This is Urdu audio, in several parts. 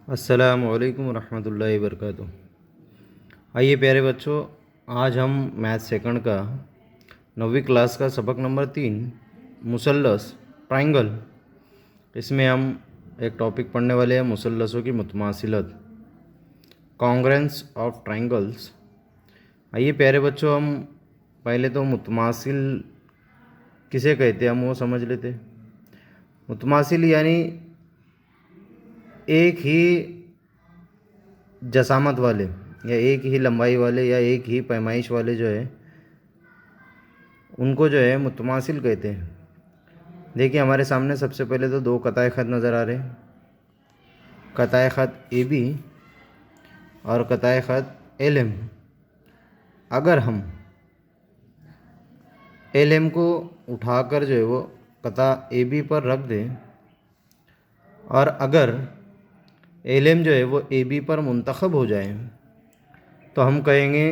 السلام علیکم ورحمۃ اللہ وبرکاتہ۔ آئیے پیارے بچوں، آج ہم میتھ سیکنڈ کا 9ویں کلاس کا سبق نمبر 3 مثلث ٹرائنگل، اس میں ہم ایک ٹاپک پڑھنے والے ہیں مثلثوں کی متماثلت، کانگرنس آف ٹرائنگلس۔ آئیے پیارے بچوں، ہم پہلے تو متماثل کسے کہتے ہیں ہم وہ سمجھ لیتے۔ متماثل یعنی ایک ہی جسامت والے یا ایک ہی لمبائی والے یا ایک ہی پیمائش والے جو ہے ان کو جو ہے متماثل کہتے ہیں۔ دیکھیے ہمارے سامنے سب سے پہلے تو دو قطع خط نظر آ رہے ہیں، قطع خط اے بی اور قطع خط ایل ایم۔ اگر ہم ایل ایم کو اٹھا کر جو ہے وہ قطع اے بی پر رکھ دیں اور اگر ایل ایم جو ہے وہ اے بی پر منتخب ہو جائے تو ہم کہیں گے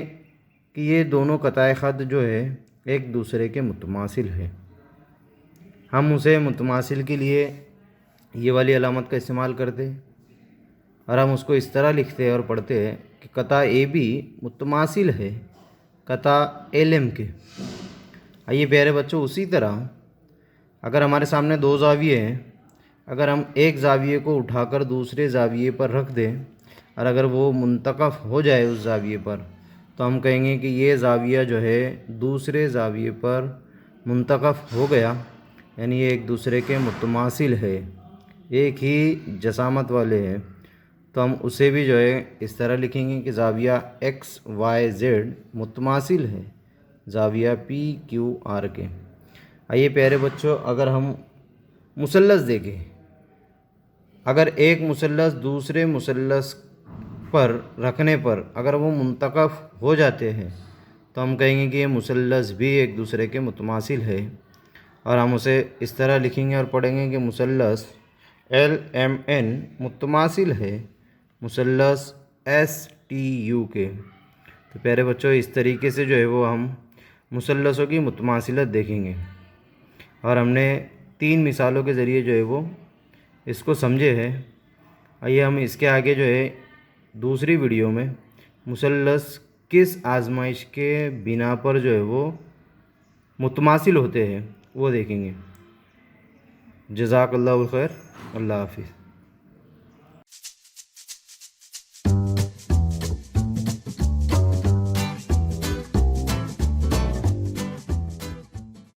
کہ یہ دونوں قطع خط جو ہے ایک دوسرے کے متماثل ہے۔ ہم اسے متماثل کے لیے یہ والی علامت کا استعمال کرتے اور ہم اس کو اس طرح لکھتے اور پڑھتے ہیں کہ قطع اے بی متماثل ہے قطع ایل ایم کے۔ آئیے پیارے بچوں، اسی طرح اگر ہمارے سامنے دو زاویے ہیں، اگر ہم ایک زاویے کو اٹھا کر دوسرے زاویے پر رکھ دیں اور اگر وہ منتقف ہو جائے اس زاویے پر تو ہم کہیں گے کہ یہ زاویہ جو ہے دوسرے زاویے پر منتقف ہو گیا، یعنی یہ ایک دوسرے کے متماثل ہے، ایک ہی جسامت والے ہیں۔ تو ہم اسے بھی جو ہے اس طرح لکھیں گے کہ زاویہ ایکس وائی زیڈ متماثل ہے زاویہ پی کیو آر کے۔ آئیے پیارے بچوں، اگر ہم مثلث دیکھیں، اگر ایک مثلث دوسرے مثلث پر رکھنے پر اگر وہ منتقف ہو جاتے ہیں تو ہم کہیں گے کہ یہ مثلث بھی ایک دوسرے کے متماثل ہے، اور ہم اسے اس طرح لکھیں گے اور پڑھیں گے کہ مثلث ایل ایم این متماثل ہے مثلث ایس ٹی یو کے۔ تو پیارے بچوں، اس طریقے سے جو ہے وہ ہم مثلثوں کی متماثلت دیکھیں گے، اور ہم نے 3 مثالوں کے ذریعے جو ہے وہ اس کو سمجھے ہے۔ آئیے ہم اس کے آگے جو ہے دوسری ویڈیو میں مثلث کس آزمائش کے بنا پر جو ہے وہ متماثل ہوتے ہیں وہ دیکھیں گے۔ جزاک اللہ خیر، اللہ حافظ۔